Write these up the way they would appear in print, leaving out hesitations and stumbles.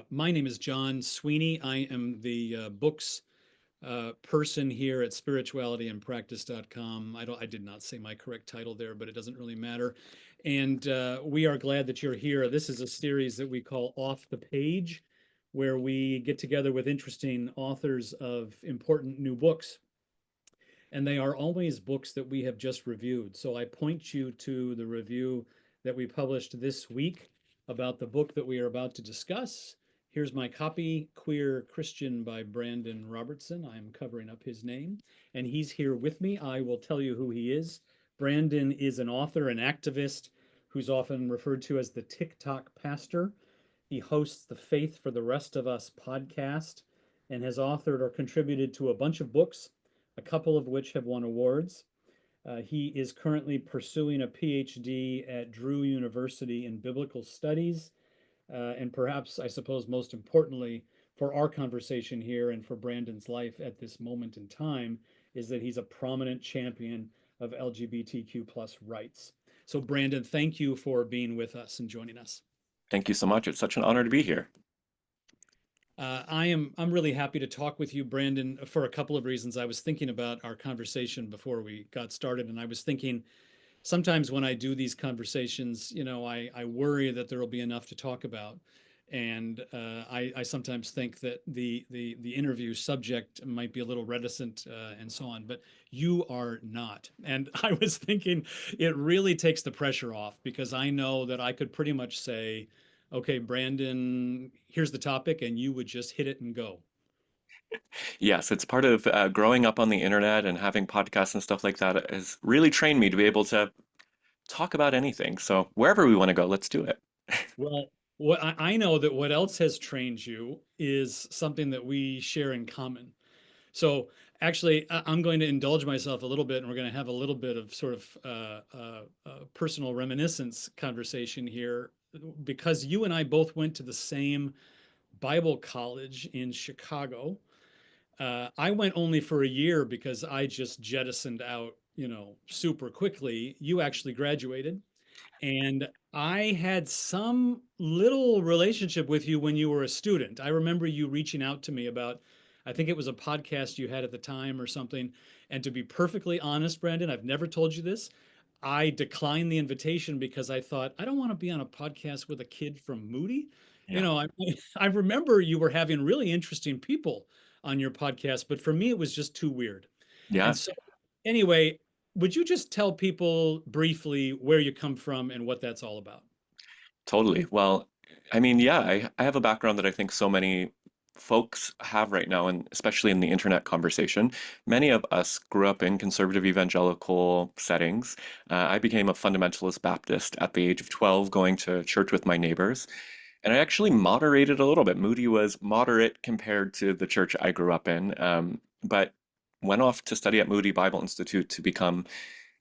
My name is John Sweeney. I am the books person here at spiritualityandpractice.com. I did not say my correct title there, but it doesn't really matter. And we are glad that you're here. This is a series that we call Off the Page, where we get together with interesting authors of important new books. And they are always books that we have just reviewed. So I point you to the review that we published this week about the book that we are about to discuss. Here's my copy, Queer Christian by Brandan Robertson. I'm covering up his name, and he's here with me. I will tell you who he is. Brandan is an author and activist who's often referred to as the TikTok pastor. He hosts the Faith for the Rest of Us podcast and has authored or contributed to a bunch of books, a couple of which have won awards. He is currently pursuing a PhD at Drew University in Biblical Studies. And perhaps, I suppose, most importantly, for our conversation here and for Brandan's life at this moment in time, is that he's a prominent champion of LGBTQ plus rights. So, Brandan, thank you for being with us and joining us. Thank you so much. It's such an honor to be here. I'm really happy to talk with you, Brandan, for a couple of reasons. I was thinking about our conversation before we got started, and I was thinking sometimes when I do these conversations, I worry that there will be enough to talk about. And I sometimes think that the interview subject might be a little reticent and so on, but you are not. And I was thinking it really takes the pressure off because I know that I could pretty much say, okay, Brandan, here's the topic, and you would just hit it and go. Yes, it's part of growing up on the internet and having podcasts and stuff like that has really trained me to be able to talk about anything. So wherever we want to go, let's do it. Well, what I know that what else has trained you is something that we share in common. So actually, I'm going to indulge myself a little bit, and we're going to have a little bit of sort of personal reminiscence conversation here, because you and I both went to the same Bible college in Chicago. I went only for a year because I just jettisoned out, super quickly. You actually graduated. And I had some little relationship with you when you were a student. I remember you reaching out to me about, I think it was a podcast you had at the time or something. And to be perfectly honest, Brandon, I've never told you this. I declined the invitation because I thought, I don't want to be on a podcast with a kid from Moody. You Yeah. know, I, I remember you were having really interesting people on your podcast, but for me, it was just too weird. And Yeah, so, anyway, would you just tell people briefly where you come from and what that's all about? totally. Well, I mean, yeah, I have a background that I think so many folks have right now, and especially in the internet conversation. Many of us grew up in conservative evangelical settings. I became a fundamentalist Baptist at the age of 12, going to church with my neighbors. And I actually moderated a little bit. Moody was moderate compared to the church I grew up in, but went off to study at Moody Bible Institute to become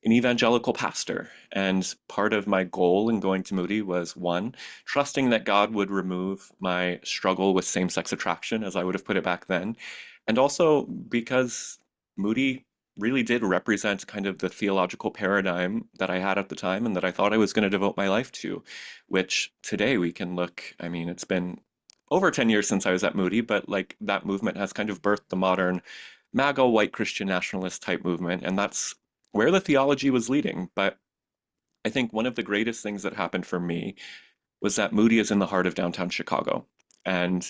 an evangelical pastor. And part of my goal in going to Moody was one, trusting that God would remove my struggle with same sex attraction, as I would have put it back then. And also because Moody really did represent kind of the theological paradigm that I had at the time and that I thought I was going to devote my life to, which today we can look, I mean, it's been over 10 years since I was at Moody, but like that movement has kind of birthed the modern MAGA white Christian nationalist type movement. And that's where the theology was leading. But I think one of the greatest things that happened for me was that Moody is in the heart of downtown Chicago. And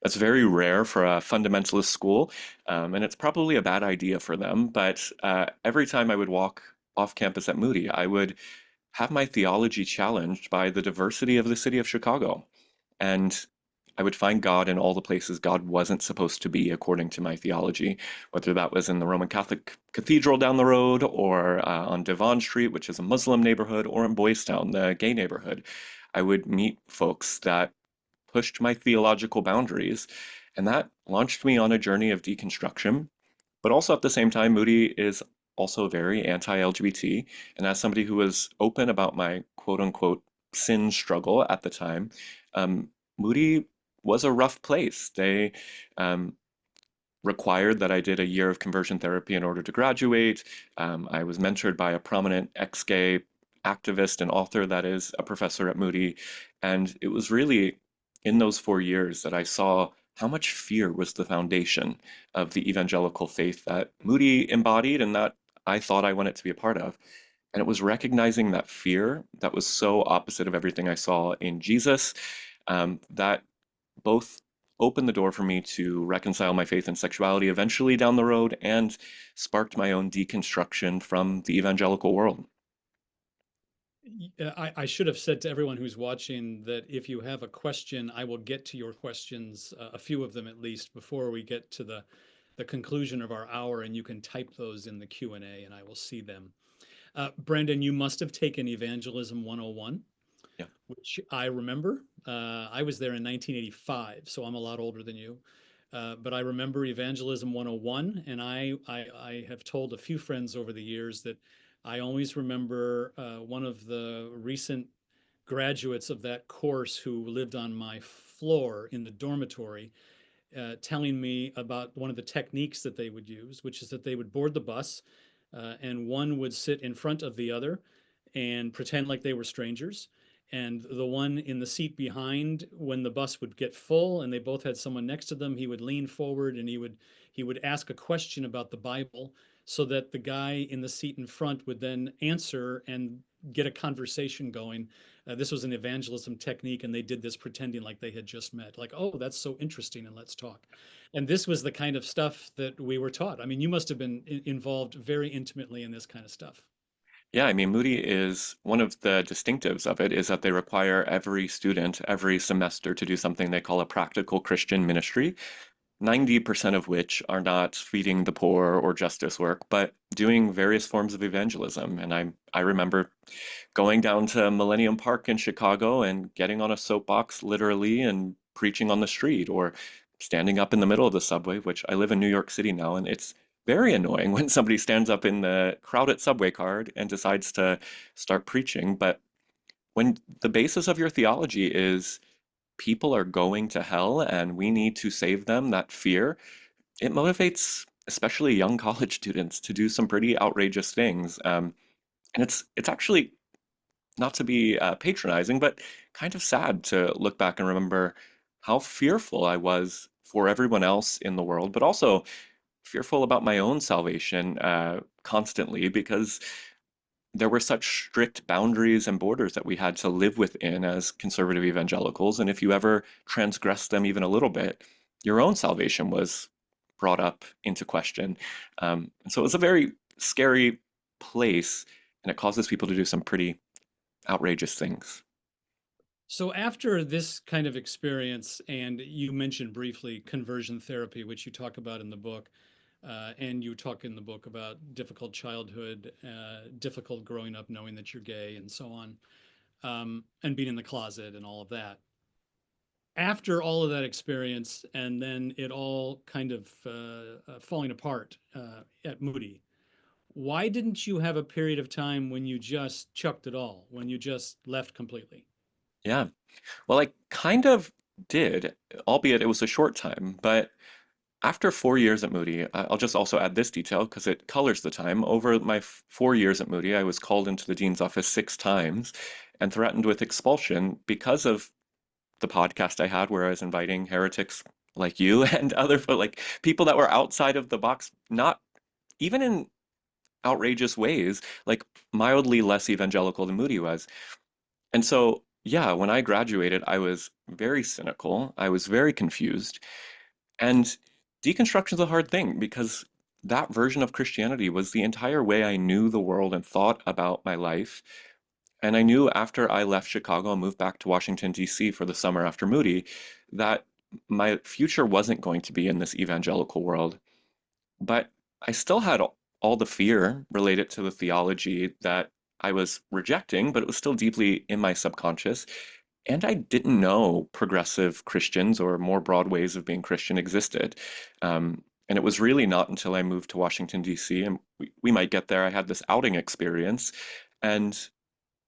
that's very rare for a fundamentalist school. And it's probably a bad idea for them. But every time I would walk off campus at Moody, I would have my theology challenged by the diversity of the city of Chicago. And I would find God in all the places God wasn't supposed to be according to my theology, whether that was in the Roman Catholic Cathedral down the road, or on Devon Street, which is a Muslim neighborhood, or in Boys Town, the gay neighborhood. I would meet folks that pushed my theological boundaries, and that launched me on a journey of deconstruction. But also at the same time, Moody is also very anti-LGBT, and as somebody who was open about my quote unquote sin struggle at the time, um, Moody was a rough place. They um, required that I did a year of conversion therapy in order to graduate. I was mentored by a prominent ex-gay activist and author that is a professor at Moody, and it was really in those 4 years that I saw how much fear was the foundation of the evangelical faith that Moody embodied and that I thought I wanted to be a part of. And it was recognizing that fear that was so opposite of everything I saw in Jesus, that both opened the door for me to reconcile my faith and sexuality eventually down the road and sparked my own deconstruction from the evangelical world. I should have said to everyone who's watching that if you have a question, I will get to your questions, a few of them at least, before we get to the conclusion of our hour, and you can type those in the Q&A and I will see them. Brandan, you must have taken Evangelism 101, Yeah. which I remember. I was there in 1985, so I'm a lot older than you. But I remember Evangelism 101, and I have told a few friends over the years that I always remember one of the recent graduates of that course who lived on my floor in the dormitory telling me about one of the techniques that they would use, which is that they would board the bus and one would sit in front of the other and pretend like they were strangers. And the one in the seat behind, when the bus would get full and they both had someone next to them, he would lean forward and he would ask a question about the Bible so that the guy in the seat in front would then answer and get a conversation going. This was an evangelism technique, and they did this pretending like they had just met. Like, oh, that's so interesting, and let's talk. And this was the kind of stuff that we were taught. I mean, you must have been involved very intimately in this kind of stuff. Yeah, I mean, Moody is one of the distinctives of it is that they require every student every semester to do something they call a practical Christian ministry, 90% of which are not feeding the poor or justice work, but doing various forms of evangelism. And I remember going down to Millennium Park in Chicago and getting on a soapbox literally and preaching on the street or standing up in the middle of the subway, which I live in New York City now, and it's very annoying when somebody stands up in the crowded subway car and decides to start preaching. But when the basis of your theology is people are going to hell and we need to save them, that fear, it motivates especially young college students to do some pretty outrageous things. And it's actually not to be patronizing, but kind of sad to look back and remember how fearful I was for everyone else in the world, but also fearful about my own salvation constantly because there were such strict boundaries and borders that we had to live within as conservative evangelicals. And if you ever transgressed them even a little bit, your own salvation was brought up into question. And so it was a very scary place, and it causes people to do some pretty outrageous things. So after this kind of experience, and you mentioned briefly conversion therapy, which you talk about in the book, and you talk in the book about difficult childhood, difficult growing up knowing that you're gay, and so on, and being in the closet and all of that. After all of that experience, and then it all kind of falling apart at Moody, why didn't you have a period of time when you just chucked it all, when you just left completely? Yeah. Well, I kind of did, albeit it was a short time. But after 4 years at Moody, I'll just also add this detail because it colors the time. Over my 4 years at Moody, I was called into the dean's office 6 times and threatened with expulsion because of the podcast I had where I was inviting heretics like you and other like people that were outside of the box, not even in outrageous ways, like mildly less evangelical than Moody was. And so, yeah, when I graduated, I was very cynical. I was very confused. And deconstruction is a hard thing because that version of Christianity was the entire way I knew the world and thought about my life. And I knew after I left Chicago and moved back to Washington, D.C. for the summer after Moody, that my future wasn't going to be in this evangelical world. But I still had all the fear related to the theology that I was rejecting, but it was still deeply in my subconscious. And I didn't know progressive Christians or more broad ways of being Christian existed. And it was really not until I moved to Washington, D.C., and we might get there, I had this outing experience. And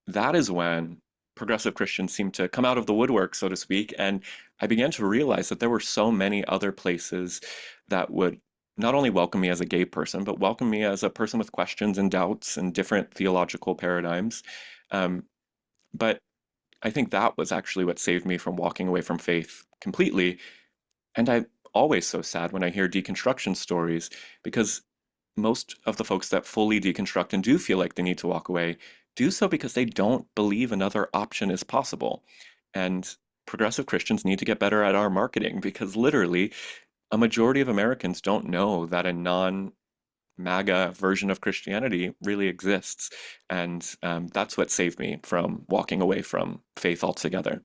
that is when progressive Christians seemed to come out of the woodwork, so to speak. And I began to realize that there were so many other places that would not only welcome me as a gay person, but welcome me as a person with questions and doubts and different theological paradigms. Um, but I think that was actually what saved me from walking away from faith completely. And I'm always so sad when I hear deconstruction stories because most of the folks that fully deconstruct and do feel like they need to walk away do so because they don't believe another option is possible. And progressive Christians need to get better at our marketing because literally a majority of Americans don't know that a non MAGA version of Christianity really exists. And that's what saved me from walking away from faith altogether.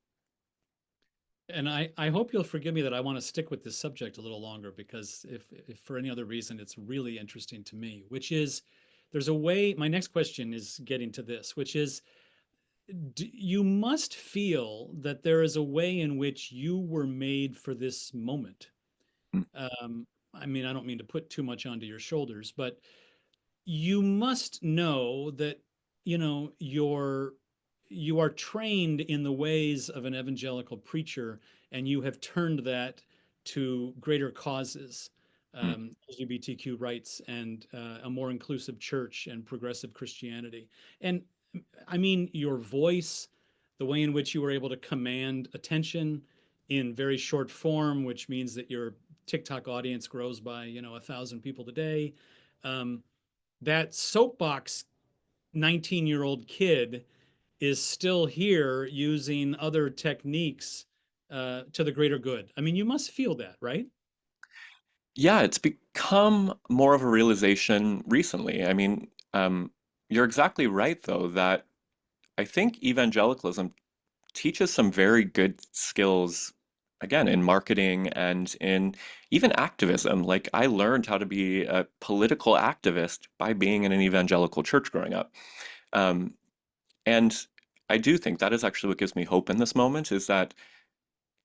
And I hope you'll forgive me that I want to stick with this subject a little longer because if for any other reason, it's really interesting to me, which is there's a way, my next question is getting to this, which is you must feel that there is a way in which you were made for this moment. Mm, I mean, I don't mean to put too much onto your shoulders, but you must know that you are trained in the ways of an evangelical preacher, and you have turned that to greater causes, mm. LGBTQ rights, and a more inclusive church and progressive Christianity. And I mean, your voice, the way in which you were able to command attention in very short form, which means that your TikTok audience grows by 1,000 people today. Um, that soapbox 19-year-old kid is still here using other techniques to the greater good. I mean, you must feel that, right? Yeah, it's become more of a realization recently. I mean, you're exactly right, though, that I think evangelicalism teaches some very good skills, again, in marketing and in even activism. Like, I learned how to be a political activist by being in an evangelical church growing up. Um, and I do think that is actually what gives me hope in this moment is that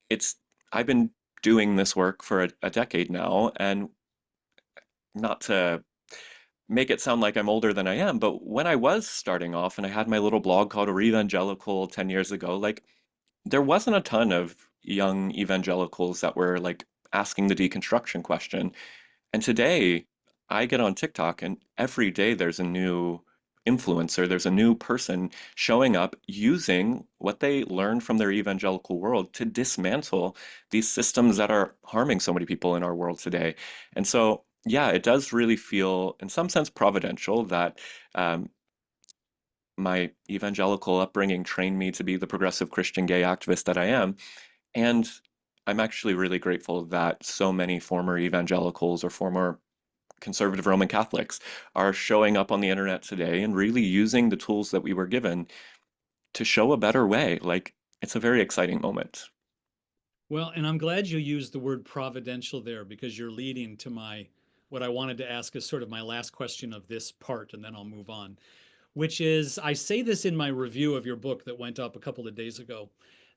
it's, I've been doing this work for a decade now, and not to make it sound like I'm older than I am, but when I was starting off and I had my little blog called Evangelical 10 years ago, like there wasn't a ton of young evangelicals that were like asking the deconstruction question. And today I get on TikTok and every day there's a new influencer, there's a new person showing up using what they learned from their evangelical world to dismantle these systems that are harming so many people in our world today. And so, yeah, it does really feel, in some sense, providential that um, my evangelical upbringing trained me to be the progressive Christian gay activist that I am. And I'm actually really grateful that so many former evangelicals or former conservative Roman Catholics are showing up on the internet today and really using the tools that we were given to show a better way. Like, it's a very exciting moment. Well, and I'm glad you used the word providential there because you're leading to my what I wanted to ask as sort of my last question of this part, and then I'll move on, which is I say this in my review of your book that went up a couple of days ago,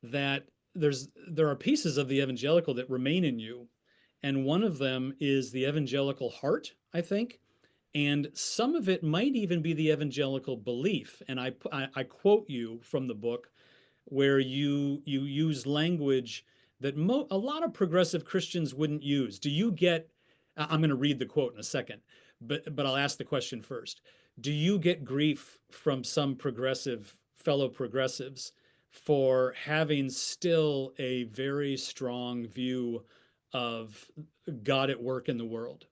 that there are pieces of the evangelical that remain in you, and one of them is the evangelical heart, I think, and some of it might even be the evangelical belief. And I quote you from the book where you use language that a lot of progressive Christians wouldn't use. Do you get? I'm going to read the quote in a second, but I'll ask the question first. Do you get grief from some progressive fellow progressives for having still a very strong view of God at work in the world?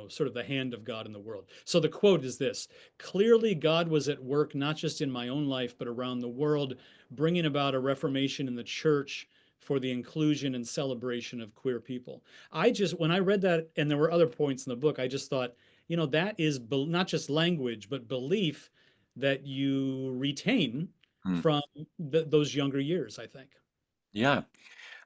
Sort of the hand of God in the world. So the quote is this: clearly, God was at work not just in my own life, but around the world, bringing about a reformation in the church for the inclusion and celebration of queer people. When I read that, and there were other points in the book, I just thought, that is not just language, but belief that you retain Hmm. from those younger years, I think. Yeah.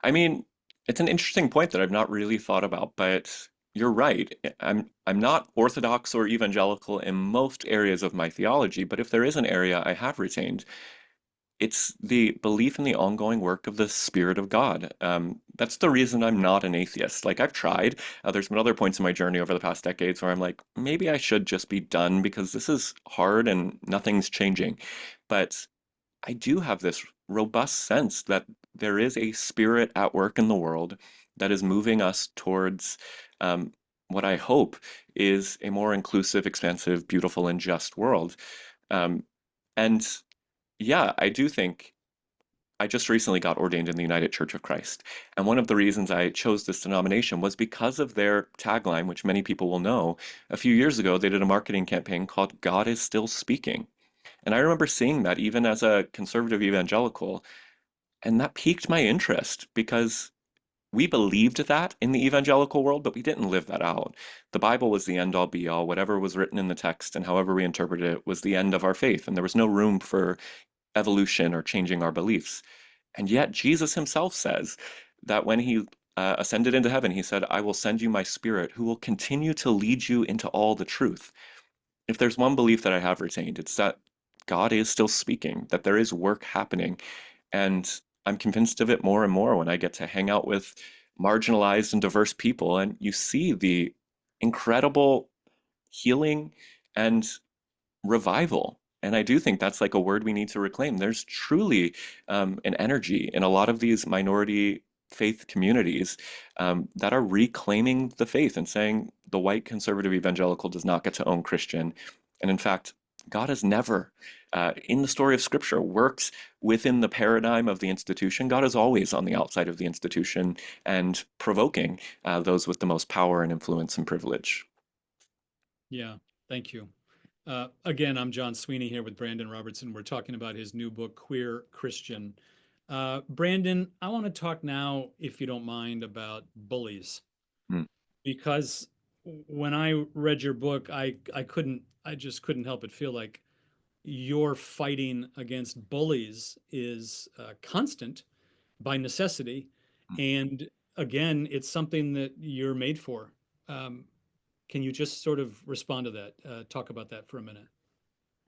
I mean, it's an interesting point that I've not really thought about, but you're right. I'm not orthodox or evangelical in most areas of my theology, but if there is an area I have retained, it's the belief in the ongoing work of the Spirit of God. That's the reason I'm not an atheist. Like, I've tried. There's been other points in my journey over the past decades where I'm like, maybe I should just be done because this is hard and nothing's changing. But I do have this robust sense that there is a spirit at work in the world that is moving us towards um, what I hope is a more inclusive, expansive, beautiful, and just world. Um, and yeah, I do think. I just recently got ordained in the United Church of Christ. And one of the reasons I chose this denomination was because of their tagline, which many people will know. A few years ago, they did a marketing campaign called God is Still Speaking. And I remember seeing that even as a conservative evangelical, and that piqued my interest because we believed that in the evangelical world, but we didn't live that out. The Bible was the end all be all. Whatever was written in the text and however we interpreted it was the end of our faith. And there was no room for evolution or changing our beliefs. And yet, Jesus himself says that when he ascended into heaven, he said, I will send you my spirit who will continue to lead you into all the truth. If there's one belief that I have retained, it's that God is still speaking, that there is work happening. And I'm convinced of it more and more when I get to hang out with marginalized and diverse people. And you see the incredible healing and revival. And I do think that's like a word we need to reclaim. There's truly an energy in a lot of these minority faith communities that are reclaiming the faith and saying the white conservative evangelical does not get to own Christian. And in fact, God has never, in the story of Scripture, worked within the paradigm of the institution. God is always on the outside of the institution and provoking those with the most power and influence and privilege. Yeah, thank you. Again, I'm John Sweeney here with Brandan Robertson. We're talking about his new book, Queer Christian. Brandan, I want to talk now, if you don't mind, about bullies, Mm. because when I read your book, I just couldn't help but feel like your fighting against bullies is constant by necessity, and again, it's something that you're made for. Um, can you just sort of respond to that? Talk about that for a minute.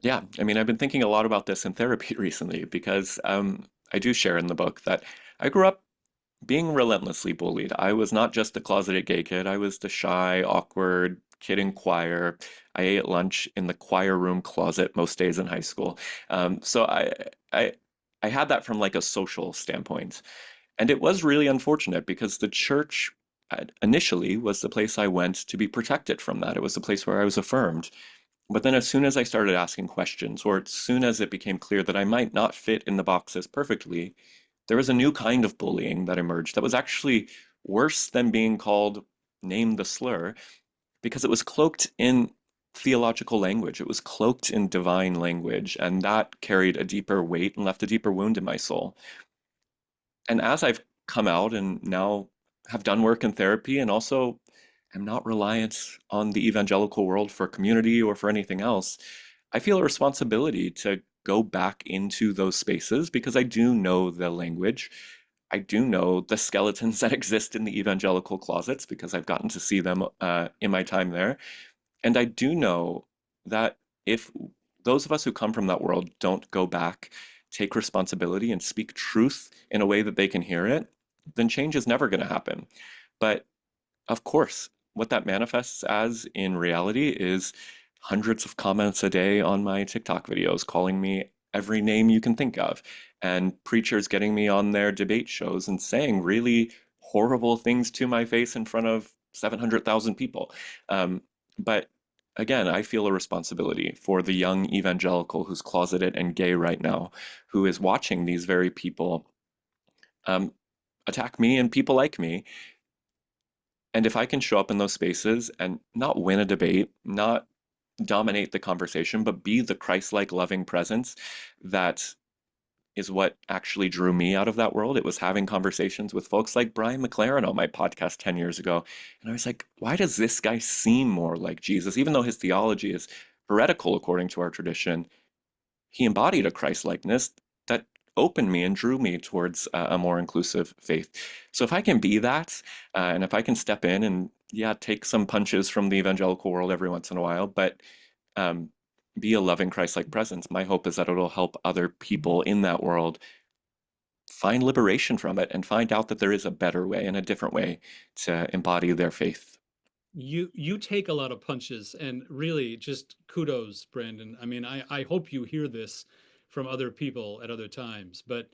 Yeah, I mean, I've been thinking a lot about this in therapy recently because I do share in the book that I grew up being relentlessly bullied. I was not just the closeted gay kid, I was the shy, awkward kid in choir. I ate lunch in the choir room closet most days in high school. So I had that from like a social standpoint. And it was really unfortunate because the church initially was the place I went to be protected from that. It was the place where I was affirmed. But then, as soon as I started asking questions, or as soon as it became clear that I might not fit in the boxes perfectly, there was a new kind of bullying that emerged that was actually worse than being called name the slur because it was cloaked in theological language. It was cloaked in divine language, and that carried a deeper weight and left a deeper wound in my soul. And as I've come out and now have done work in therapy and also am not reliant on the evangelical world for community or for anything else, I feel a responsibility to go back into those spaces because I do know the language. I do know the skeletons that exist in the evangelical closets because I've gotten to see them in my time there. And I do know that if those of us who come from that world don't go back, take responsibility, and speak truth in a way that they can hear it, then change is never going to happen. But of course, what that manifests as in reality is hundreds of comments a day on my TikTok videos calling me every name you can think of, and preachers getting me on their debate shows and saying really horrible things to my face in front of 700,000 people. But again, I feel a responsibility for the young evangelical who's closeted and gay right now, who is watching these very people um, attack me and people like me. And if I can show up in those spaces and not win a debate, not dominate the conversation, but be the Christ-like loving presence that is what actually drew me out of that world. It was having conversations with folks like Brian McLaren on my podcast 10 years ago. And I was like, why does this guy seem more like Jesus? Even though his theology is heretical according to our tradition, he embodied a Christ likeness that opened me and drew me towards a more inclusive faith. So if I can be that, and if I can step in and yeah, take some punches from the evangelical world every once in a while, but um, be a loving Christ-like presence, my hope is that it'll help other people in that world find liberation from it and find out that there is a better way and a different way to embody their faith. You take a lot of punches, and really just kudos, Brandon. I mean, I hope you hear this from other people at other times, but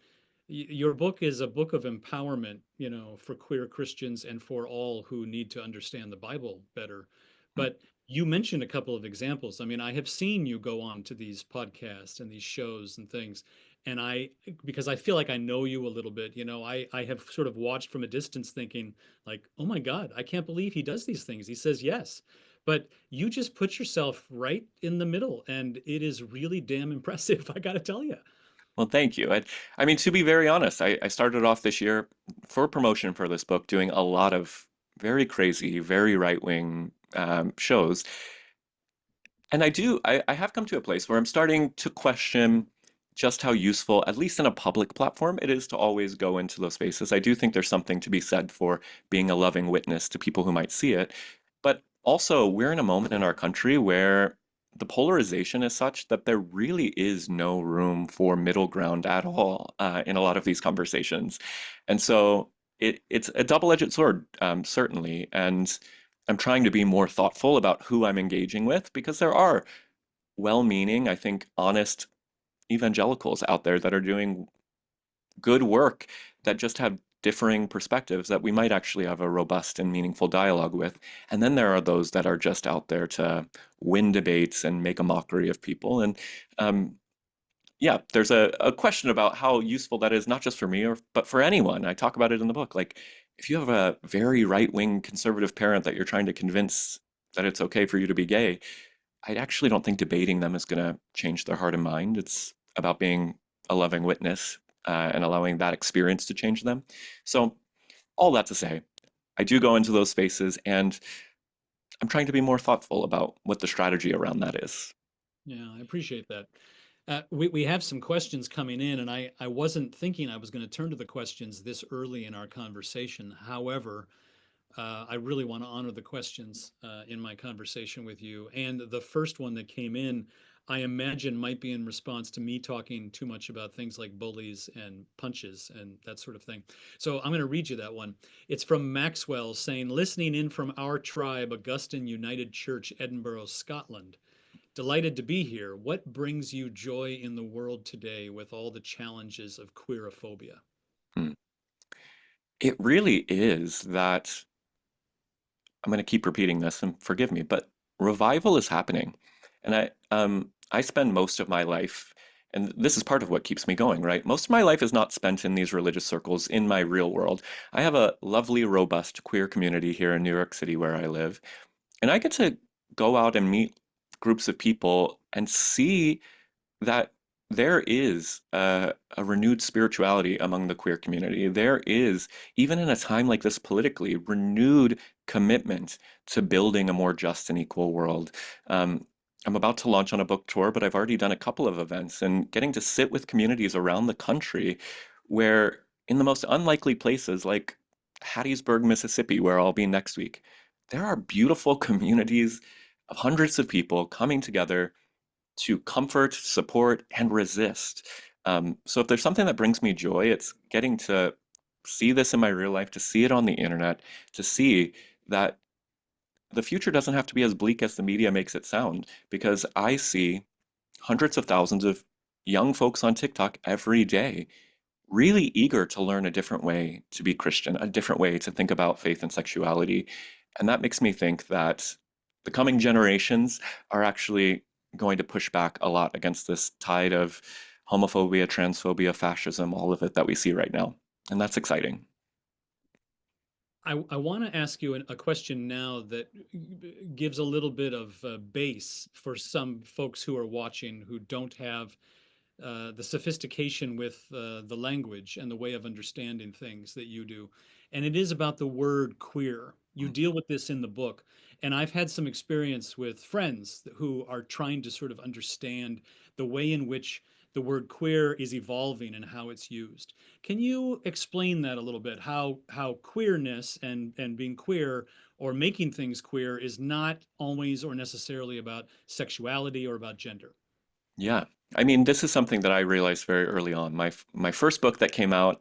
your book is a book of empowerment, you know, for queer Christians and for all who need to understand the Bible better. But you mentioned a couple of examples. I mean, I have seen you go on to these podcasts and these shows and things, And because I feel like I know you a little bit, I have sort of watched from a distance thinking like, oh my God, I can't believe he does these things. He says yes. But you just put yourself right in the middle, and it is really damn impressive, I gotta tell you. Well, thank you. I mean, to be very honest, I started off this year for promotion for this book doing a lot of very crazy, very right-wing shows. And I have come to a place where I'm starting to question just how useful, at least in a public platform, it is to always go into those spaces. I do think there's something to be said for being a loving witness to people who might see it. But also, we're in a moment in our country where the polarization is such that there really is no room for middle ground at all in a lot of these conversations. And so it's a double-edged sword, certainly. And I'm trying to be more thoughtful about who I'm engaging with because there are well-meaning, I think, honest evangelicals out there that are doing good work that just have differing perspectives that we might actually have a robust and meaningful dialogue with. And then there are those that are just out there to win debates and make a mockery of people. And um, yeah, there's a question about how useful that is, not just for me, but for anyone. I talk about it in the book. Like, if you have a very right-wing conservative parent that you're trying to convince that it's okay for you to be gay, I actually don't think debating them is going to change their heart and mind. It's about being a loving witness and allowing that experience to change them. So, all that to say, I do go into those spaces and I'm trying to be more thoughtful about what the strategy around that is. Yeah, I appreciate that. We have some questions coming in, and I wasn't thinking I was going to turn to the questions this early in our conversation. However, I really want to honor the questions in my conversation with you. And the first one that came in, I imagine, might be in response to me talking too much about things like bullies and punches and that sort of thing. So I'm going to read you that one. It's from Maxwell saying, listening in from our tribe, Augustine United Church, Edinburgh, Scotland. Delighted to be here. What brings you joy in the world today with all the challenges of queerophobia? Hmm. It really is that I'm going to keep repeating this and forgive me, but revival is happening. And I spend most of my life, and this is part of what keeps me going, right? Most of my life is not spent in these religious circles in my real world. I have a lovely, robust queer community here in New York City where I live, and I get to go out and meet groups of people and see that there is a renewed spirituality among the queer community. There is, even in a time like this politically, renewed commitment to building a more just and equal world. Um, I'm about to launch on a book tour, but I've already done a couple of events and getting to sit with communities around the country where, in the most unlikely places like Hattiesburg, Mississippi, where I'll be next week, there are beautiful communities of hundreds of people coming together to comfort, support, and resist. So if there's something that brings me joy, it's getting to see this in my real life, to see it on the internet, to see that the future doesn't have to be as bleak as the media makes it sound, because I see hundreds of thousands of young folks on TikTok every day really eager to learn a different way to be Christian, a different way to think about faith and sexuality. And that makes me think that the coming generations are actually going to push back a lot against this tide of homophobia, transphobia, fascism, all of it that we see right now. And that's exciting. I want to ask you a question now that gives a little bit of base for some folks who are watching who don't have the sophistication with the language and the way of understanding things that you do. And it is about the word queer. You deal with this in the book. And I've had some experience with friends who are trying to sort of understand the way in which the word queer is evolving and how it's used. Can you explain that a little bit? How queerness and being queer or making things queer is not always or necessarily about sexuality or about gender. Yeah. I mean, this is something that I realized very early on. My first book that came out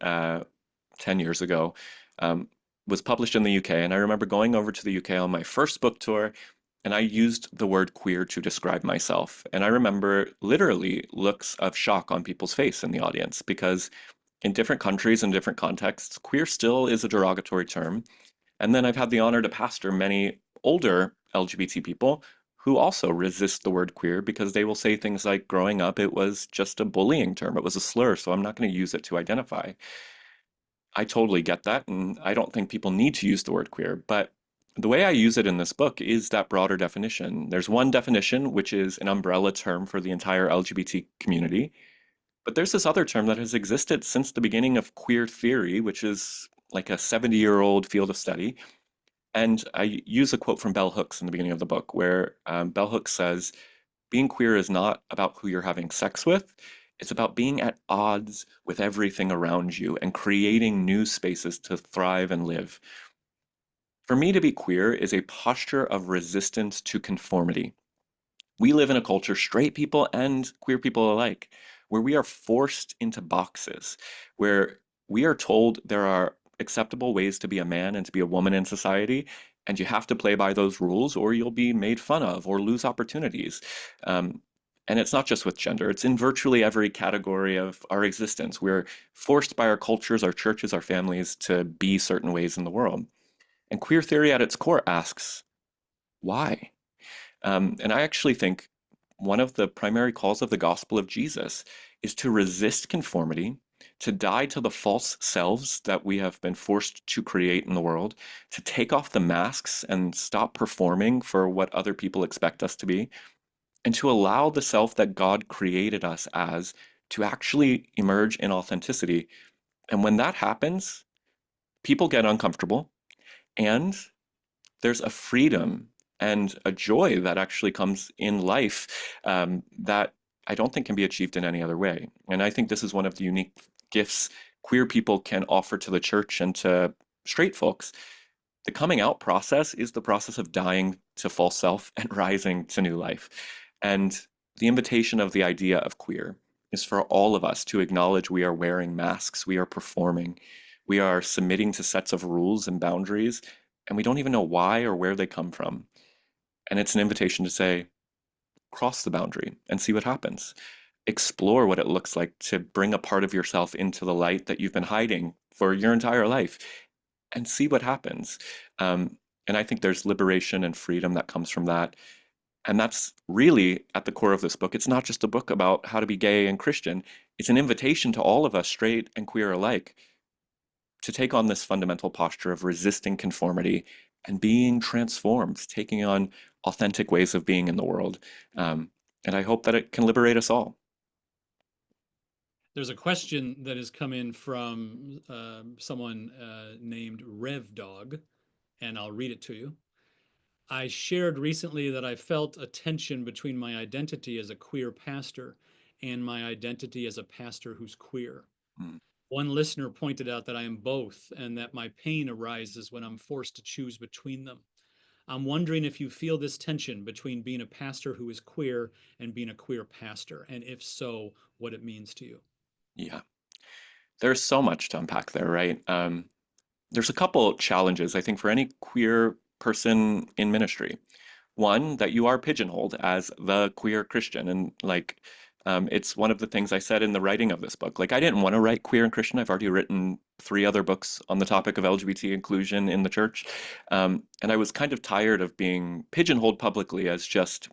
10 years ago um, was published in the UK, and I remember going over to the UK on my first book tour, and I used the word queer to describe myself. And I remember literally looks of shock on people's face in the audience because in different countries and different contexts, queer still is a derogatory term. And then I've had the honor to pastor many older LGBT people who also resist the word queer because they will say things like, growing up, it was just a bullying term, it was a slur, so I'm not going to use it to identify. I totally get that, and I don't think people need to use the word queer, but the way I use it in this book is that broader definition. There's one definition, which is an umbrella term for the entire LGBT community, but there's this other term that has existed since the beginning of queer theory, which is like a 70-year-old field of study. And I use a quote from Bell Hooks in the beginning of the book, where Bell Hooks says, being queer is not about who you're having sex with. It's about being at odds with everything around you and creating new spaces to thrive and live. For me, to be queer is a posture of resistance to conformity. We live in a culture, straight people and queer people alike, where we are forced into boxes, where we are told there are acceptable ways to be a man and to be a woman in society, and you have to play by those rules or you'll be made fun of or lose opportunities. Um, and it's not just with gender, it's in virtually every category of our existence. We're forced by our cultures, our churches, our families to be certain ways in the world. And queer theory at its core asks, why? And I actually think one of the primary calls of the gospel of Jesus is to resist conformity, to die to the false selves that we have been forced to create in the world, to take off the masks and stop performing for what other people expect us to be, and to allow the self that God created us as to actually emerge in authenticity. And when that happens, people get uncomfortable and there's a freedom and a joy that actually comes in life that I don't think can be achieved in any other way. And I think this is one of the unique gifts queer people can offer to the church and to straight folks. The coming out process is the process of dying to false self and rising to new life. And the invitation of the idea of queer is for all of us to acknowledge we are wearing masks, we are performing, we are submitting to sets of rules and boundaries, and we don't even know why or where they come from. And it's an invitation to say, cross the boundary and see what happens. Explore what it looks like to bring a part of yourself into the light that you've been hiding for your entire life and see what happens. And I think there's liberation and freedom that comes from that. And that's really at the core of this book. It's not just a book about how to be gay and Christian, it's an invitation to all of us, straight and queer alike, to take on this fundamental posture of resisting conformity and being transformed, taking on authentic ways of being in the world. Um, and I hope that it can liberate us all. There's a question that has come in from someone named Rev Dog, and I'll read it to you. I shared recently that I felt a tension between my identity as a queer pastor and my identity as a pastor who's queer. Mm. One listener pointed out that I am both and that my pain arises when I'm forced to choose between them. I'm wondering if you feel this tension between being a pastor who is queer and being a queer pastor, and if so, what it means to you. Yeah, there's so much to unpack there, right? There's a couple challenges, I think, for any queer person in ministry. One, that you are pigeonholed as the queer Christian. And it's one of the things I said in the writing of this book. Like, I didn't want to write queer and Christian. I've already written three other books on the topic of LGBT inclusion in the church. And I was kind of tired of being pigeonholed publicly as just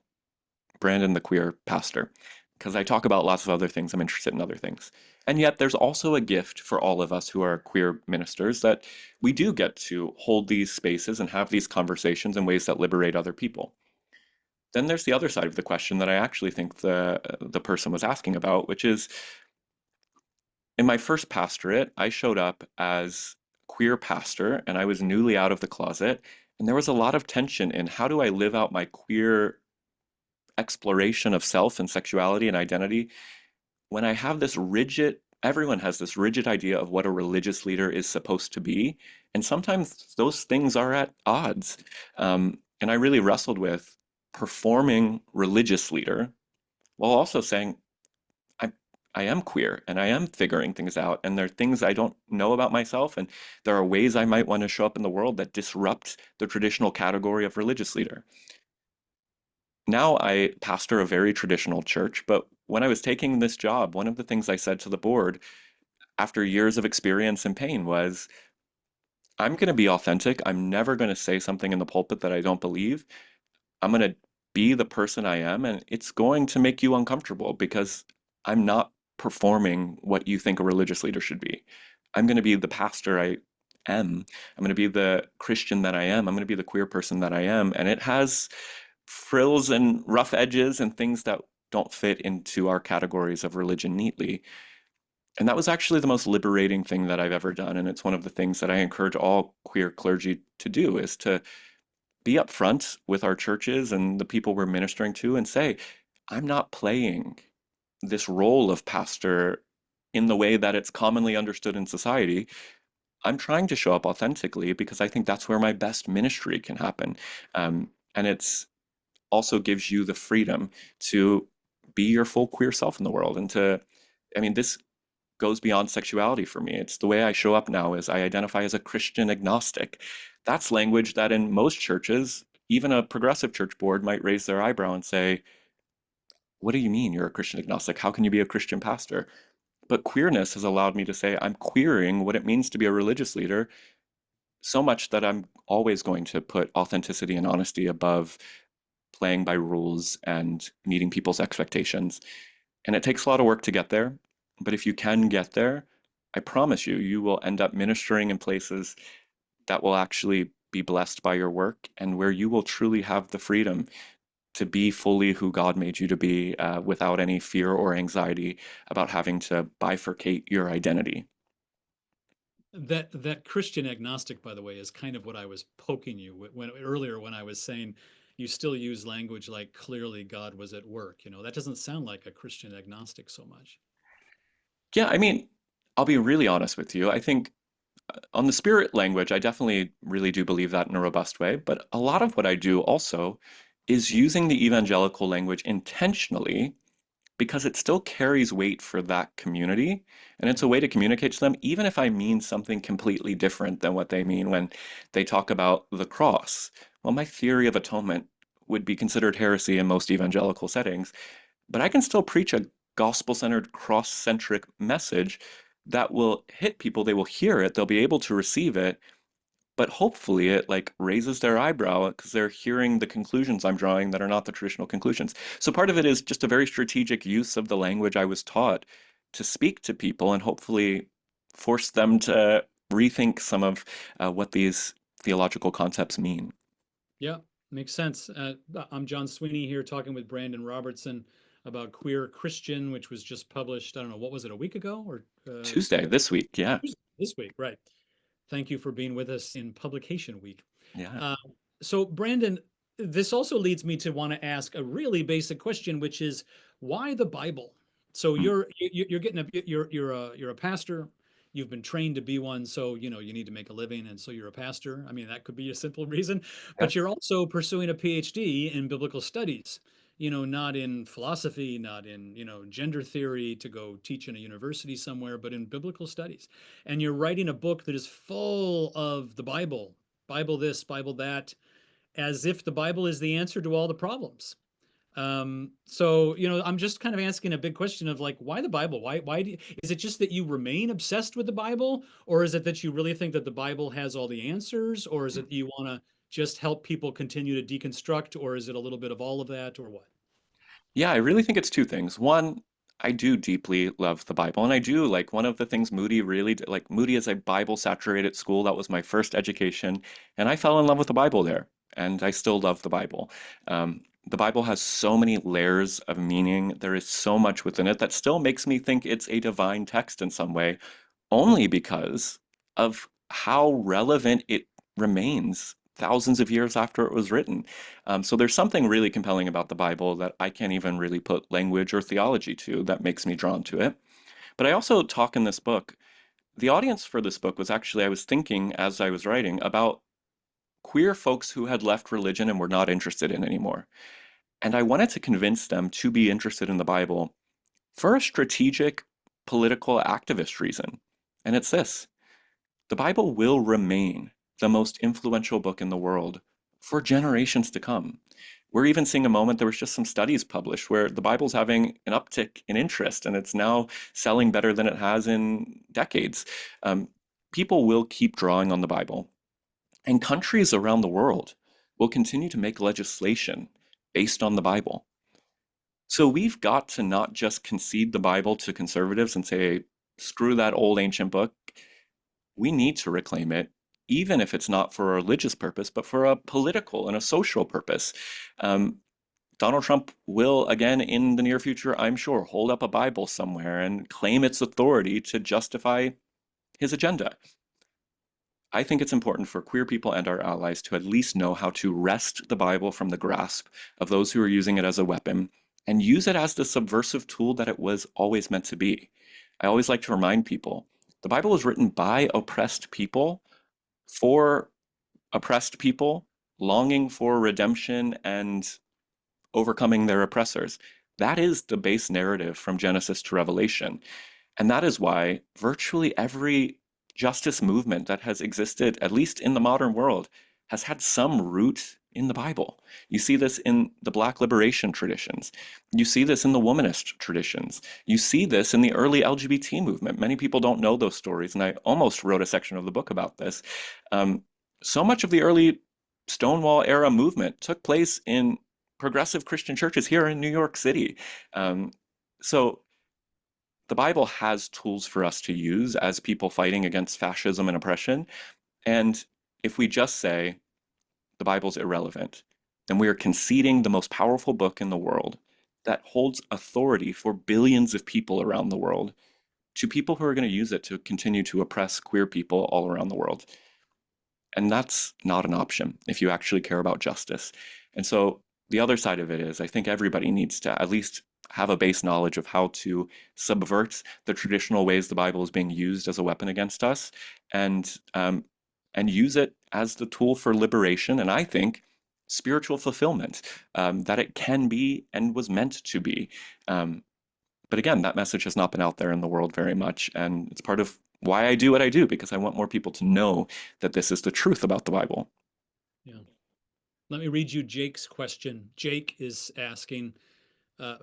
Brandon, the queer pastor, because I talk about lots of other things. I'm interested in other things. And yet, there's also a gift for all of us who are queer ministers that we do get to hold these spaces and have these conversations in ways that liberate other people. Then there's the other side of the question that I actually think the person was asking about, which is in my first pastorate, I showed up as queer pastor and I was newly out of the closet. And there was a lot of tension in how do I live out my queer exploration of self and sexuality and identity when I have this rigid, everyone has this rigid idea of what a religious leader is supposed to be. And sometimes those things are at odds. And I really wrestled with performing religious leader while also saying, I, I am queer and I am figuring things out. And there are things I don't know about myself. And there are ways I might want to show up in the world that disrupt the traditional category of religious leader. Now I pastor a very traditional church, but when I was taking this job, one of the things I said to the board after years of experience and pain was, I'm going to be authentic. I'm never going to say something in the pulpit that I don't believe. I'm going to be the person I am, and it's going to make you uncomfortable because I'm not performing what you think a religious leader should be. I'm going to be the pastor I am. I'm going to be the Christian that I am. I'm going to be the queer person that I am. And it has frills and rough edges and things that don't fit into our categories of religion neatly. And that was actually the most liberating thing that I've ever done. And it's one of the things that I encourage all queer clergy to do is to be upfront with our churches and the people we're ministering to and say, I'm not playing this role of pastor in the way that it's commonly understood in society. I'm trying to show up authentically because I think that's where my best ministry can happen. And it's also gives you the freedom to be your full queer self in the world and to, I mean, this goes beyond sexuality for me. It's the way I show up now is I identify as a Christian agnostic. That's language that in most churches, even a progressive church board might raise their eyebrow and say, what do you mean you're a Christian agnostic? How can you be a Christian pastor? But queerness has allowed me to say I'm queering what it means to be a religious leader so much that I'm always going to put authenticity and honesty above playing by rules and meeting people's expectations. And it takes a lot of work to get there. But if you can get there, I promise you, you will end up ministering in places that will actually be blessed by your work and where you will truly have the freedom to be fully who God made you to be without any fear or anxiety about having to bifurcate your identity. That Christian agnostic, by the way, is kind of what I was poking you when earlier when I was saying you still use language like clearly God was at work. That doesn't sound like a Christian agnostic so much. Yeah, I mean, I'll be really honest with you. I think on the spirit language, I definitely really do believe that in a robust way. But a lot of what I do also is using the evangelical language intentionally because it still carries weight for that community. And it's a way to communicate to them, even if I mean something completely different than what they mean when they talk about the cross. Well, my theory of atonement would be considered heresy in most evangelical settings, but I can still preach a gospel centered, cross centric message that will hit people. They will hear it, they'll be able to receive it, but hopefully it like raises their eyebrow because they're hearing the conclusions I'm drawing that are not the traditional conclusions. So part of it is just a very strategic use of the language I was taught to speak to people and hopefully force them to rethink some of what these theological concepts mean. Yeah, makes sense. I'm John Sweeney here talking with Brandan Robertson about Queer Christian, which was just published, I don't know, what was it, a week ago or Tuesday this week, yeah. this week? Right. Thank you for being with us in publication week. Yeah. Uh, so, Brandon, this also leads me to want to ask a really basic question, which is why the Bible? So Mm. you're getting you're a pastor. You've been trained to be one, so you need to make a living, and so you're a pastor. I mean, that could be a simple reason, Yeah. but you're also pursuing a PhD in biblical studies. Not in philosophy, not in gender theory to go teach in a university somewhere, but in biblical studies. And you're writing a book that is full of the Bible, Bible this, Bible that, as if the Bible is the answer to all the problems. So I'm just kind of asking a big question of like, why the Bible? Is it just that you remain obsessed with the Bible, or is it that you really think that the Bible has all the answers, or is it that you want to just help people continue to deconstruct, or is it a little bit of all of that, or what? Yeah, I really think it's two things. One, I do deeply love the Bible, and I do like one of the things Moody really did, like Moody is a Bible saturated school. That was my first education, and I fell in love with the Bible there, and I still love the Bible. The Bible has so many layers of meaning. There is so much within it that still makes me think it's a divine text in some way, only because of how relevant it remains thousands of years after it was written. So there's something really compelling about the Bible that I can't even really put language or theology to that makes me drawn to it. But I also talk in this book. The audience for this book was actually, I was thinking as I was writing about queer folks who had left religion and were not interested in anymore. And I wanted to convince them to be interested in the Bible for a strategic political activist reason. And it's this: the Bible will remain the most influential book in the world for generations to come. We're even seeing a moment, there was just some studies published where the Bible's having an uptick in interest and it's now selling better than it has in decades. Um, People will keep drawing on the Bible, and countries around the world will continue to make legislation based on the Bible. So we've got to not just concede the Bible to conservatives and say, screw that old ancient book. We need to reclaim it, even if it's not for a religious purpose, but for a political and a social purpose. Um, Donald Trump will, again, in the near future, I'm sure, hold up a Bible somewhere and claim its authority to justify his agenda. I think it's important for queer people and our allies to at least know how to wrest the Bible from the grasp of those who are using it as a weapon and use it as the subversive tool that it was always meant to be. I always like to remind people the Bible was written by oppressed people for oppressed people longing for redemption and overcoming their oppressors. That is the base narrative from Genesis to Revelation. And that is why virtually every justice movement that has existed, at least in the modern world, has had some root in the Bible. You see this in the Black liberation traditions. You see this in the womanist traditions. You see this in the early LGBT movement. Many people don't know those stories, and I almost wrote a section of the book about this. Um, so much of the early Stonewall era movement took place in progressive Christian churches here in New York City. Um, so the Bible has tools for us to use as people fighting against fascism and oppression. And if we just say the Bible's irrelevant, then we are conceding the most powerful book in the world that holds authority for billions of people around the world to people who are going to use it to continue to oppress queer people all around the world. And that's not an option if you actually care about justice. And so the other side of it is I think everybody needs to at least have a base knowledge of how to subvert the traditional ways the Bible is being used as a weapon against us and and use it as the tool for liberation and I think spiritual fulfillment that it can be and was meant to be. Um, but again, that message has not been out there in the world very much. And it's part of why I do what I do, because I want more people to know that this is the truth about the Bible. Yeah. Let me read you Jake's question. Jake is asking,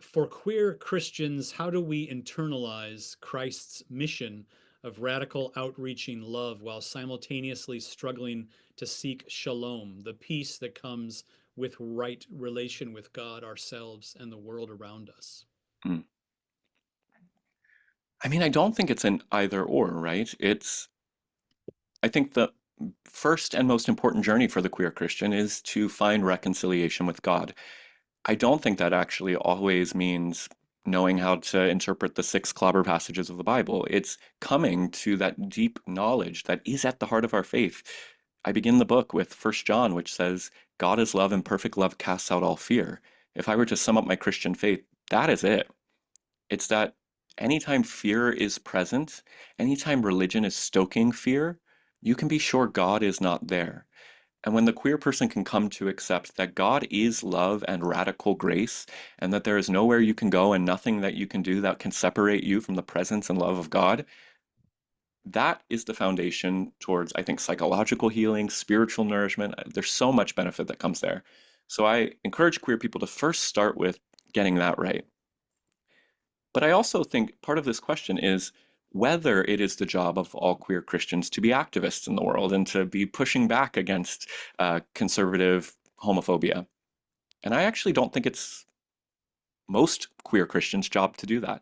for queer Christians, how do we internalize Christ's mission of radical outreaching love while simultaneously struggling to seek shalom, the peace that comes with right relation with God, ourselves, and the world around us? Mm. I mean, I don't think it's an either or, right? I think the first and most important journey for the queer Christian is to find reconciliation with God. I don't think that actually always means knowing how to interpret the six clobber passages of the Bible. It's coming to that deep knowledge that is at the heart of our faith. I begin the book with First John, which says, God is love and perfect love casts out all fear. If I were to sum up my Christian faith, that is it. It's that anytime fear is present, anytime religion is stoking fear, you can be sure God is not there. And when the queer person can come to accept that God is love and radical grace, and that there is nowhere you can go and nothing that you can do that can separate you from the presence and love of God, that is the foundation towards, I think, psychological healing, spiritual nourishment. There's so much benefit that comes there. So I encourage queer people to first start with getting that right. But I also think part of this question is whether it is the job of all queer Christians to be activists in the world and to be pushing back against conservative homophobia. And I actually don't think it's most queer Christians' job to do that.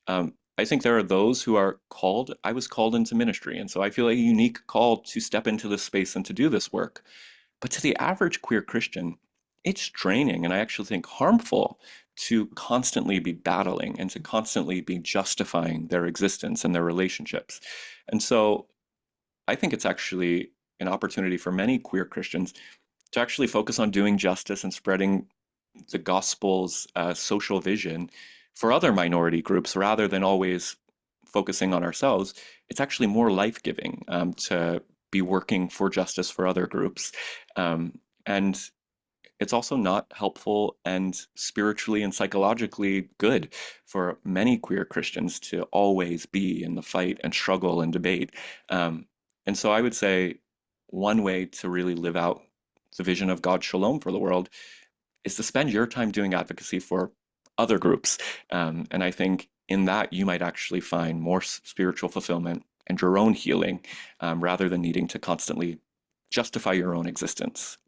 I think there are those who are called. I was called into ministry, and so I feel a unique call to step into this space and to do this work. But to the average queer Christian, it's draining and I actually think harmful to constantly be battling and to constantly be justifying their existence and their relationships. And so I think it's actually an opportunity for many queer Christians to actually focus on doing justice and spreading the gospel's social vision for other minority groups rather than always focusing on ourselves. It's actually more life giving to be working for justice for other groups. And it's also not helpful and spiritually and psychologically good for many queer Christians to always be in the fight and struggle and debate. And so I would say one way to really live out the vision of God's shalom for the world is to spend your time doing advocacy for other groups. And I think in that you might actually find more spiritual fulfillment and your own healing rather than needing to constantly justify your own existence.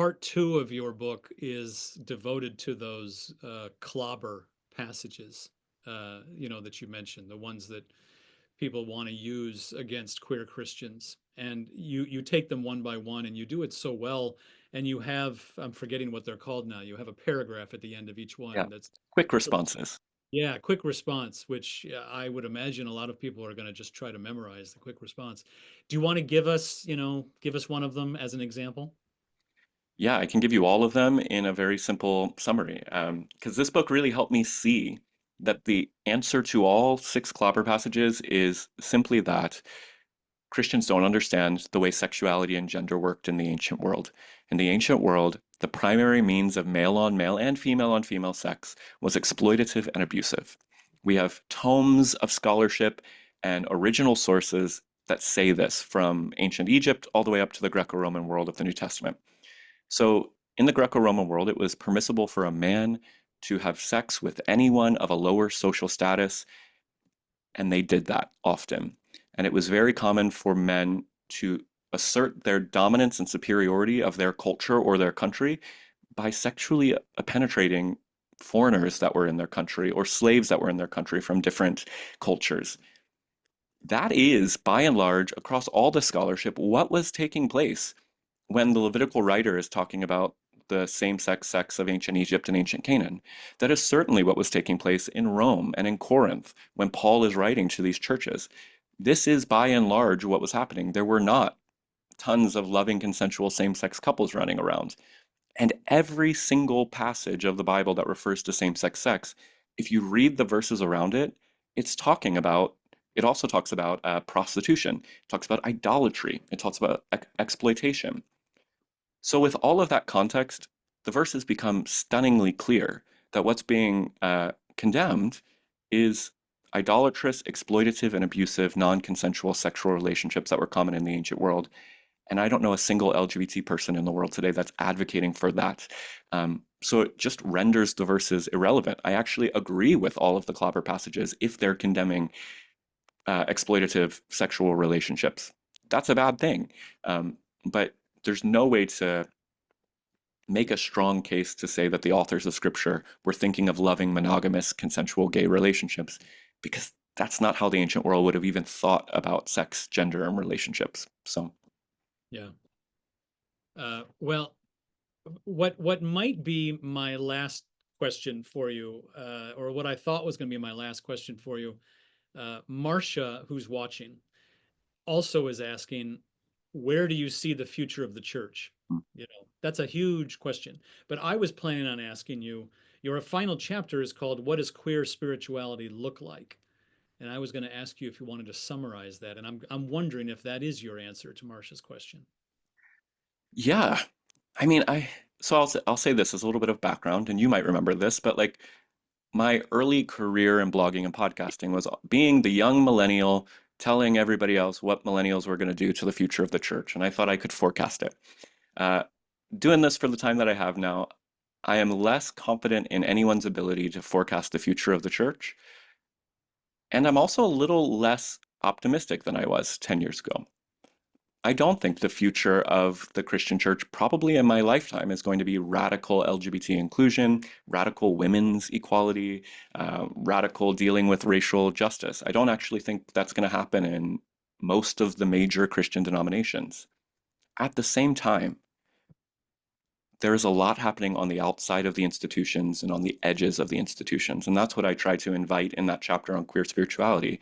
part two of your book is devoted to those clobber passages, that you mentioned, the ones that people want to use against queer Christians. And you take them one by one, and you do it so well. And you have, I'm forgetting what they're called now. You have a paragraph at the end of each Yeah. one that's Quick sort of, responses. yeah, quick response, which I would imagine a lot of people are going to just try to memorize the quick response. Do you want to give us one of them as an example? Yeah, I can give you all of them in a very simple summary. Because this book really helped me see that the answer to all six clobber passages is simply that Christians don't understand the way sexuality and gender worked in the ancient world. In the ancient world, the primary means of male on male and female on female sex was exploitative and abusive. We have tomes of scholarship and original sources that say this from ancient Egypt all the way up to the Greco Roman world of the New Testament. So, in the Greco Roman world, it was permissible for a man to have sex with anyone of a lower social status, and they did that often. And it was very common for men to assert their dominance and superiority of their culture or their country by sexually penetrating foreigners that were in their country or slaves that were in their country from different cultures. That is, by and large, across all the scholarship, what was taking place when the Levitical writer is talking about the same-sex sex of ancient Egypt and ancient Canaan. That is certainly what was taking place in Rome and in Corinth when Paul is writing to these churches. This is by and large what was happening. There were not tons of loving, consensual same-sex couples running around. And every single passage of the Bible that refers to same-sex sex, if you read the verses around it, it's talking about, it also talks about prostitution, it talks about idolatry, it talks about exploitation. So, with all of that context, the verses become stunningly clear that what's being condemned is idolatrous, exploitative, and abusive non consensual sexual relationships that were common in the ancient world. And I don't know a single LGBT person in the world today that's advocating for that. So it just renders the verses irrelevant. I actually agree with all of the clobber passages if they're condemning exploitative sexual relationships. That's a bad thing. But there's no way to make a strong case to say that the authors of scripture were thinking of loving monogamous consensual gay relationships because that's not how the ancient world would have even thought about sex, gender, and relationships. So, Yeah. Well, what might be my last question for you, or what I thought was going to be my last question for you, Marcia, who's watching, also is asking, where do you see the future of the church? That's a huge question. But I was planning on asking you, your final chapter is called What Does Queer Spirituality Look Like? And I was going to ask you if you wanted to summarize that. And I'm wondering if that is your answer to Marcia's question. yeah, I mean, I'll say this as a little bit of background, and you might remember this, but like my early career in blogging and podcasting was being the young millennial telling everybody else what millennials were going to do to the future of the church, and I thought I could forecast it. Uh, Doing this for the time that I have now, I am less confident in anyone's ability to forecast the future of the church, and I'm also a little less optimistic than I was 10 years ago. I don't think the future of the Christian church, probably in my lifetime, is going to be radical LGBT inclusion, radical women's equality, radical dealing with racial justice. I don't actually think that's going to happen in most of the major Christian denominations. At the same time, there is a lot happening on the outside of the institutions and on the edges of the institutions. And that's what I try to invite in that chapter on queer spirituality.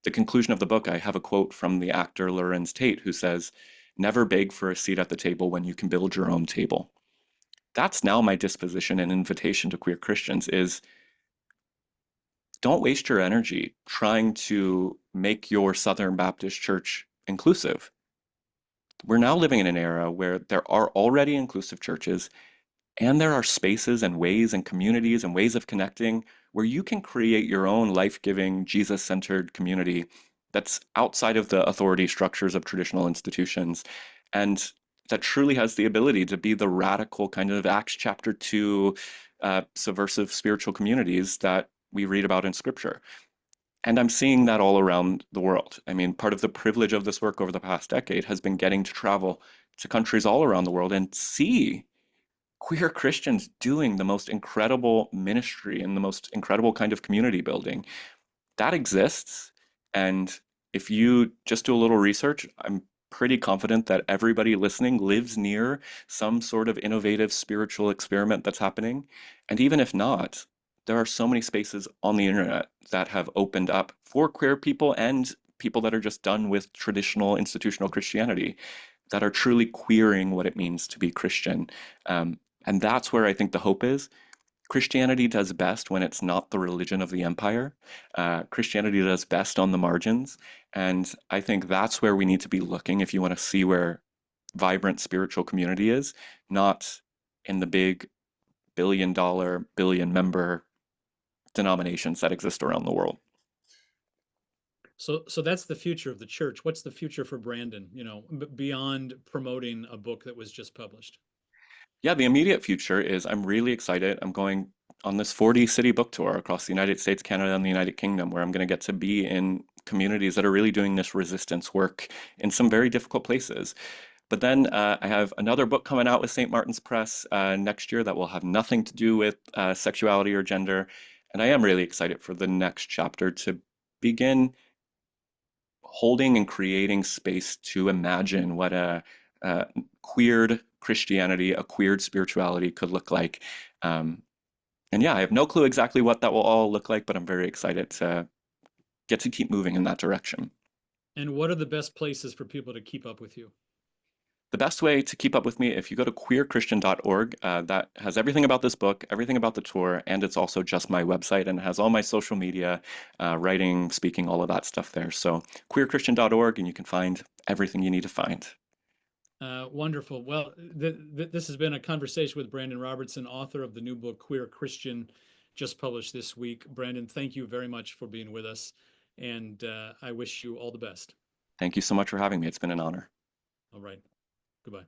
The conclusion of the book, I have a quote from the actor Lorenz Tate who says, "Never beg for a seat at the table when you can build your own table." That's now my disposition and invitation to queer Christians is don't waste your energy trying to make your Southern Baptist church inclusive. We're now living in an era where there are already inclusive churches. And there are spaces and ways and communities and ways of connecting where you can create your own life giving, Jesus centered community that's outside of the authority structures of traditional institutions and that truly has the ability to be the radical kind of Acts chapter 2 subversive spiritual communities that we read about in scripture. And I'm seeing that all around the world. I mean, part of the privilege of this work over the past decade has been getting to travel to countries all around the world and see queer Christians doing the most incredible ministry and the most incredible kind of community building. That exists. And if you just do a little research, I'm pretty confident that everybody listening lives near some sort of innovative spiritual experiment that's happening. And even if not, there are so many spaces on the internet that have opened up for queer people and people that are just done with traditional institutional Christianity that are truly queering what it means to be Christian. And that's where I think the hope is. Christianity does best when it's not the religion of the empire. Christianity does best on the margins. And I think that's where we need to be looking if you want to see where vibrant spiritual community is, not in the big $1 billion, billion member denominations that exist around the world. So that's the future of the church. What's the future for Brandon, beyond promoting a book that was just published? Yeah, the immediate future is I'm really excited. I'm going on this 40 city book tour across the United States, Canada, and the United Kingdom, where I'm going to get to be in communities that are really doing this resistance work in some very difficult places. But then I have another book coming out with St. Martin's Press next year that will have nothing to do with sexuality or gender. And I am really excited for the next chapter to begin holding and creating space to imagine what a queered Christianity, a queered spirituality could look like. Um, and yeah, I have no clue exactly what that will all look like, but I'm very excited to get to keep moving in that direction. And what are the best places for people to keep up with you? The best way to keep up with me, if you go to queerchristian.org, that has everything about this book, everything about the tour, and it's also just my website and it has all my social media, writing, speaking, all of that stuff there. So queerchristian.org, and you can find everything you need to find. Wonderful. Well, this has been a conversation with Brandan Robertson, author of the new book, Queer Christian, just published this week. Brandan, thank you very much for being with us, and I wish you all the best. Thank you so much for having me. It's been an honor. All right. Goodbye.